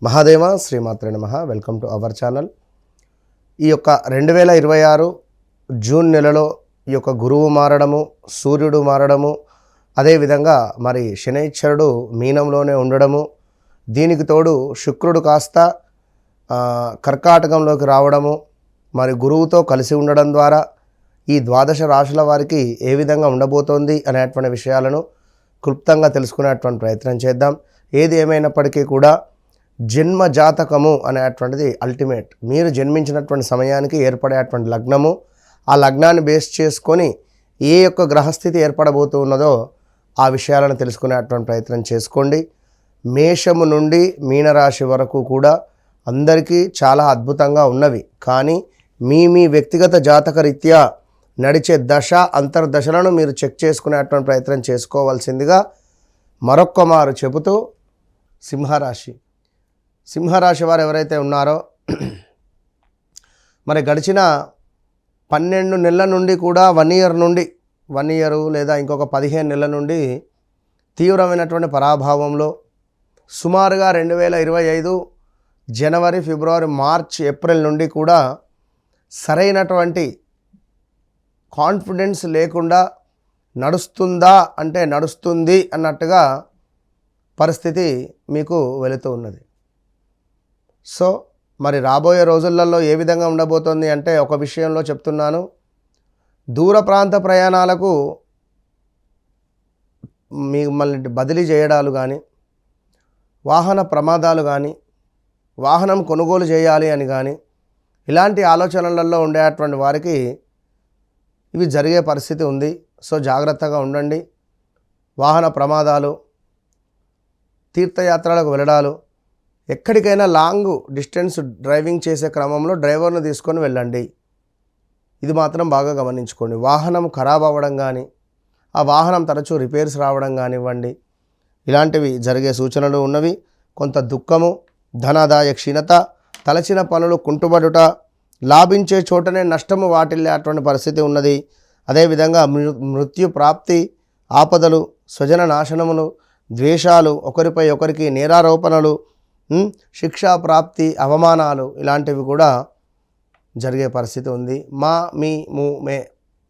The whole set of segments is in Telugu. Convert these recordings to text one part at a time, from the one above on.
మహాదేవ శ్రీమాత్రే నమః. Welcome to our channel. ఈ యొక్క 2026 జూన్ నెలలో ఈ యొక్క గురువు మారడము, సూర్యుడు మారడము, అదేవిధంగా మరి శనైశ్వరుడు మీనంలోనే ఉండడము, దీనికి తోడు శుక్రుడు కాస్త కర్కాటకంలోకి రావడము, మరి గురువుతో కలిసి ఉండడం ద్వారా ఈ ద్వాదశ రాశుల వారికి ఏ విధంగా ఉండబోతోంది అనేటువంటి విషయాలను క్లుప్తంగా తెలుసుకునేటువంటి ప్రయత్నం చేద్దాం. ఏది ఏమైనప్పటికీ కూడా జన్మ జాతకము అనేటువంటిది అల్టిమేట్. మీరు జన్మించినటువంటి సమయానికి ఏర్పడేటువంటి లగ్నము, ఆ లగ్నాన్ని బేస్ చేసుకొని ఏ యొక్క గ్రహస్థితి ఏర్పడబోతున్నదో ఆ విషయాలను తెలుసుకునేటువంటి ప్రయత్నం చేసుకోండి. మేషము నుండి మీనరాశి వరకు కూడా అందరికీ చాలా అద్భుతంగా ఉన్నవి. కానీ మీ వ్యక్తిగత జాతక రీత్యా నడిచే దశ అంతర్దశలను మీరు చెక్ చేసుకునేటువంటి ప్రయత్నం చేసుకోవాల్సిందిగా మరొక్క మారు చెబుతూ, సింహరాశి వారు ఎవరైతే ఉన్నారో మరి గడిచిన 12 నెలల నుండి కూడా 1 ఇయర్ లేదా ఇంకొక 15 నెలల నుండి తీవ్రమైనటువంటి పరాభావంలో, సుమారుగా 2025 జనవరి, ఫిబ్రవరి, మార్చ్, ఏప్రిల్ నుండి కూడా సరైనటువంటి కాన్ఫిడెన్స్ లేకుండా నడుస్తుందా అంటే నడుస్తుంది అన్నట్టుగా పరిస్థితి మీకు వెళుతూ ఉన్నది. సో మరి రాబోయే రోజులలో ఏ విధంగా ఉండబోతోంది అంటే, ఒక విషయంలో చెప్తున్నాను, దూర ప్రాంత ప్రయాణాలకు మిమ్మల్ని బదిలీ చేయడాలు కానీ, వాహన ప్రమాదాలు కానీ, వాహనం కొనుగోలు చేయాలి అని కానీ, ఇలాంటి ఆలోచనలలో ఉండేటువంటి వారికి ఇవి జరిగే పరిస్థితి ఉంది. సో జాగ్రత్తగా ఉండండి. వాహన ప్రమాదాలు, తీర్థయాత్రలకు వెళ్ళడాలు, ఎక్కడికైనా లాంగ్ డిస్టెన్స్ డ్రైవింగ్ చేసే క్రమంలో డ్రైవర్ను తీసుకొని వెళ్ళండి. ఇది మాత్రం బాగా గమనించుకోండి. వాహనం ఖరాబ్ అవ్వడం కానీ, ఆ వాహనం తరచూ రిపేర్స్ రావడం కానివ్వండి, ఇలాంటివి జరిగే సూచనలు ఉన్నవి. కొంత దుఃఖము, ధనాదాయ క్షీణత, తలచిన పనులు కుంటుబడుట, లాభించే చోటనే నష్టము వాటిల్లేటువంటి పరిస్థితి ఉన్నది. అదేవిధంగా మృత్యు ప్రాప్తి, ఆపదలు, స్వజన నాశనములు, ద్వేషాలు, ఒకరిపై ఒకరికి నేరారోపణలు, శిక్షా ప్రాప్తి, అవమానాలు, ఇలాంటివి కూడా జరిగే పరిస్థితి ఉంది. మా, మీ, ము, మే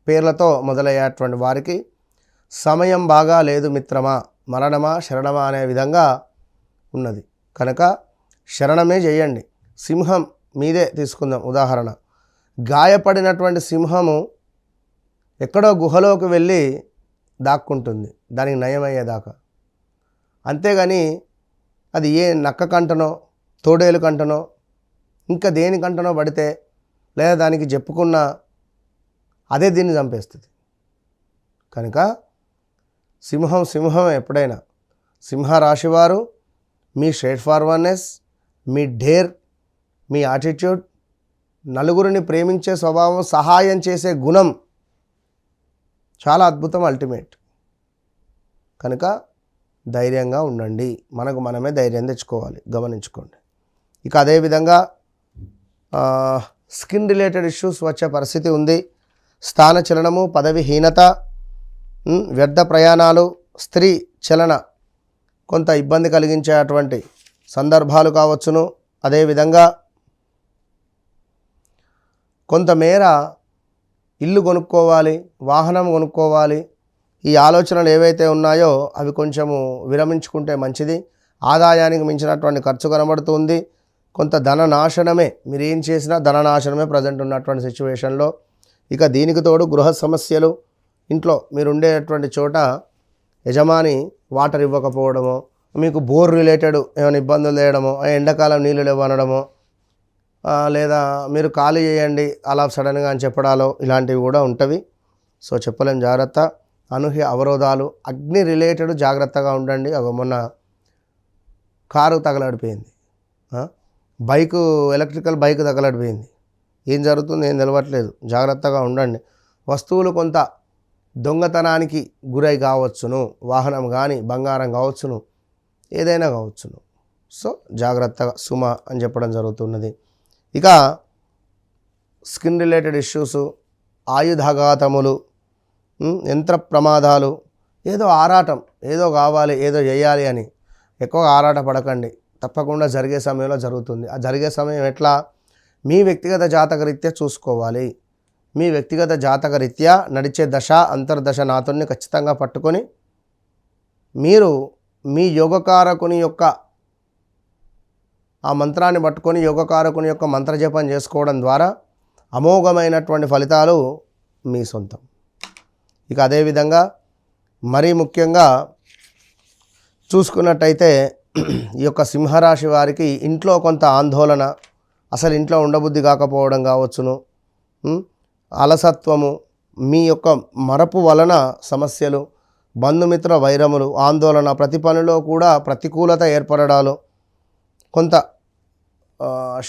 పేర్లతో మొదలయ్యేటువంటి వారికి సమయం బాగా లేదు మిత్రమా, మరణమా శరణమా అనే విధంగా ఉన్నది. కనుక శరణమే చేయండి. సింహం మీదే తీసుకుందాం ఉదాహరణ. గాయపడినటువంటి సింహము ఎక్కడో గుహలోకి వెళ్ళి దాక్కుంటుంది దానికి నయమయ్యేదాకా. అంతేగాని అది ఏ నక్క కంటనో, తోడేలు కంటనో, ఇంకా దేని కంటనో పడితే, లేదా దానికి చెప్పుకున్న అదే దీన్ని చంపేస్తుంది. కనుక సింహం ఎప్పుడైనా, సింహరాశివారు మీ స్ట్రైట్ ఫార్వర్డ్నెస్, మీ డేర్, మీ యాటిట్యూడ్, నలుగురిని ప్రేమించే స్వభావం, సహాయం చేసే గుణం చాలా అద్భుతం, అల్టిమేట్. కనుక ధైర్యంగా ఉండండి. మనకు మనమే ధైర్యం తెచ్చుకోవాలి, గమనించుకోండి. ఇక అదేవిధంగా స్కిన్ రిలేటెడ్ ఇష్యూస్ వచ్చే పరిస్థితి ఉంది. స్థాన చలనము, పదవిహీనత, వ్యర్థ ప్రయాణాలు, స్త్రీ చలన కొంత ఇబ్బంది కలిగించేటువంటి సందర్భాలు కావచ్చును. అదేవిధంగా కొంతమేర ఇల్లు కొనుక్కోవాలి, వాహనం కొనుక్కోవాలి, ఈ ఆలోచనలు ఏవైతే ఉన్నాయో అవి కొంచెము విరమించుకుంటే మంచిది. ఆదాయానికి మించినటువంటి ఖర్చు కనబడుతుంది. కొంత ధన నాశనమే, మీరు ఏం చేసినా ధన నాశనమే ప్రజెంట్ ఉన్నటువంటి సిచ్యువేషన్లో. ఇక దీనికి తోడు గృహ సమస్యలు, ఇంట్లో మీరు ఉండేటువంటి చోట యజమాని వాటర్ ఇవ్వకపోవడమో, మీకు బోర్ రిలేటెడ్ ఏమైనా ఇబ్బందులు చేయడమో, ఎండాకాలం నీళ్ళు ఇవ్వనడమో, లేదా మీరు ఖాళీ చేయండి అలా సడన్గా అని చెప్పడాలో, ఇలాంటివి కూడా ఉంటవి. సో చెప్పలేం, జాగ్రత్త. అనూహ్య అవరోధాలు, అగ్ని రిలేటెడ్ జాగ్రత్తగా ఉండండి. మొన్న కారు తగలడిపోయింది, ఎలక్ట్రికల్ బైక్ తగలడిపోయింది. ఏం జరుగుతుందో ఏం తెలియట్లేదు. జాగ్రత్తగా ఉండండి. వస్తువులు కొంత దొంగతనానికి గురై కావచ్చును, వాహనం కానీ, బంగారం కావచ్చును, ఏదైనా కావచ్చును. సో జాగ్రత్తగా సుమ అని చెప్పడం జరుగుతున్నది. ఇక స్కిన్ రిలేటెడ్ ఇష్యూసు, ఆయుధాఘాతములు, యంత్ర ప్రమాదాలు, ఏదో ఆరాటం, ఏదో కావాలి, ఏదో చేయాలి అని ఎక్కువగా ఆరాట పడకండి. తప్పకుండా జరిగే సమయంలో జరుగుతుంది. ఆ జరిగే సమయం ఎట్లా? మీ వ్యక్తిగత జాతకరీత్యా చూసుకోవాలి. మీ వ్యక్తిగత జాతకరీత్యా నడిచే దశ అంతర్దశ నాతుల్ని ఖచ్చితంగా పట్టుకొని మీరు మీ యోగకారకుని యొక్క ఆ మంత్రాన్ని పట్టుకొని యోగకారకుని యొక్క మంత్రజపం చేసుకోవడం ద్వారా అమోఘమైనటువంటి ఫలితాలు మీ సొంతం. ఇక అదేవిధంగా మరీ ముఖ్యంగా చూసుకున్నట్టయితే ఈ యొక్క సింహరాశి వారికి ఇంట్లో కొంత ఆందోళన, అసలు ఇంట్లో ఉండబుద్ధి కాకపోవడం కావచ్చును, అలసత్వము, మీ యొక్క మరపు వలన సమస్యలు, బంధుమిత్ర వైరములు, ఆందోళన, ప్రతి పనిలో కూడా ప్రతికూలత ఏర్పడడాలు, కొంత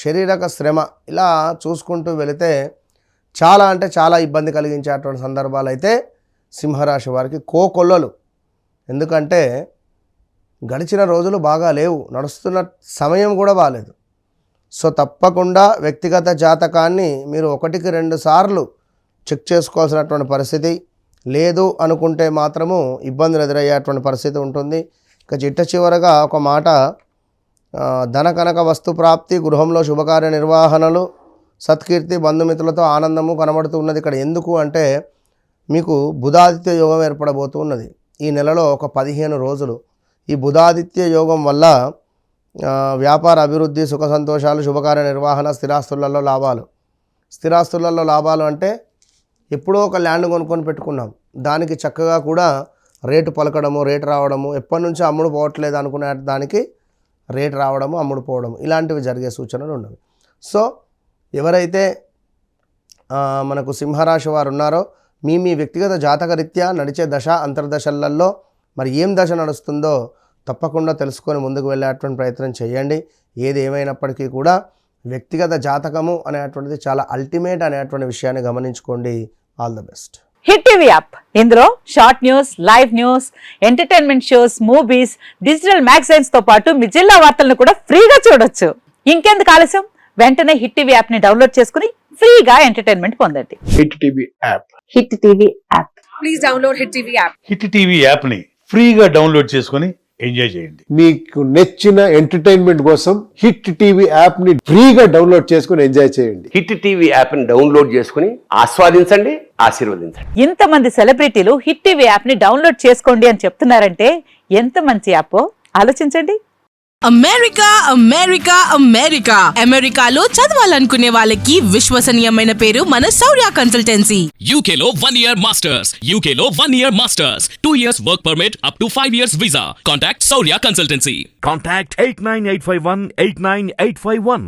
శారీరక శ్రమ, ఇలా చూసుకుంటూ వెళితే చాలా అంటే చాలా ఇబ్బంది కలిగించేటువంటి సందర్భాలు అయితే సింహరాశి వారికి కోకొల్లలు. ఎందుకంటే గడిచిన రోజులు బాగా లేవు, నడుస్తున్న సమయం కూడా బాగాలేదు. సో తప్పకుండా వ్యక్తిగత జాతకాన్ని మీరు 1-2 సార్లు చెక్ చేసుకోవాల్సినటువంటి పరిస్థితి, లేదు అనుకుంటే మాత్రము ఇబ్బందులు ఎదురయ్యేటువంటి పరిస్థితి ఉంటుంది. ఇక చిట్ట చివరగా ఒక మాట, ధన కనక వస్తు ప్రాప్తి, గృహంలో శుభకార్య నిర్వహణలు, సత్కీర్తి, బంధుమిత్రులతో ఆనందము కనబడుతూ ఉన్నది. ఇక్కడ ఎందుకు అంటే మీకు బుధాదిత్య యోగం ఏర్పడబోతూ ఉన్నది ఈ నెలలో ఒక 15 రోజులు. ఈ బుధాదిత్య యోగం వల్ల వ్యాపార అభివృద్ధి, సుఖ సంతోషాలు, శుభకార్య నిర్వహణ, స్థిరాస్తులలో లాభాలు. స్థిరాస్తులలో లాభాలు అంటే ఎప్పుడో ఒక ల్యాండ్ కొనుక్కొని పెట్టుకున్నాం, దానికి చక్కగా కూడా రేటు పలకడము, రేటు రావడము, ఎప్పటి నుంచో అమ్ముడు పోవట్లేదు అనుకునే దానికి రేటు రావడము, అమ్ముడు పోవడము, ఇలాంటివి జరిగే సూచనలు ఉన్నవి. సో ఎవరైతే మనకు సింహరాశి వారు ఉన్నారో మీ వ్యక్తిగత జాతకరీత్యా నడిచే దశ అంతర్దశలలో మరి ఏం దశ నడుస్తుందో తప్పకుండా తెలుసుకొని ముందుకు వెళ్ళేటువంటి ప్రయత్నం చేయండి. ఏది ఏమైనప్పటికీ కూడా వ్యక్తిగత జాతకము అనేటువంటిది చాలా అల్టిమేట్ అనేటువంటి విషయాన్ని గమనించుకోండి. All the best. Hit TV app, ఇందులో short news, live news, entertainment shows, movies, digital magazines తో పాటు మీ జిల్లా వార్తలను కూడా ఫ్రీగా చూడొచ్చు. ఇంకెందుకు ఆలస్యం, వెంటనే హిట్ టీవీ యాప్ ని డౌన్లోడ్ చేసుకుని ఫ్రీగా ఎంటర్టైన్మెంట్ పొందండి. Hit TV app. Hit TV app. Please download hit TV app. Hit TV app ని ఫ్రీగా డౌన్లోడ్ చేసుకొని ఎంజాయ్ చేయండి. మీకు నచ్చిన ఎంటర్టైన్మెంట్ కోసం హిట్ టీవీ యాప్ ని ఫ్రీగా డౌన్లోడ్ చేసుకొని ఎంజాయ్ చేయండి. హిట్ టీవీ యాప్ ని డౌన్లోడ్ చేసుకుని ఆస్వాదించండి, ఆశీర్వదించండి. ఇంతమంది సెలబ్రిటీలు హిట్ టీవీ యాప్ ని డౌన్లోడ్ చేసుకోండి అని చెప్తున్నారంటే ఎంత మంచి యాప్ ఆలోచించండి. అమెరికా అమెరికా అమెరికా అమెరికాలో చదవాలనుకునే వాళ్ళకి విశ్వసనీయమైన పేరు మన శౌర్య కన్సల్టెన్సీ. UK లో 1 year masters, UK లో 1 year masters, 2 years work permit up to 5 years visa. Contact Saurya Consultancy. Contact 89851 89851.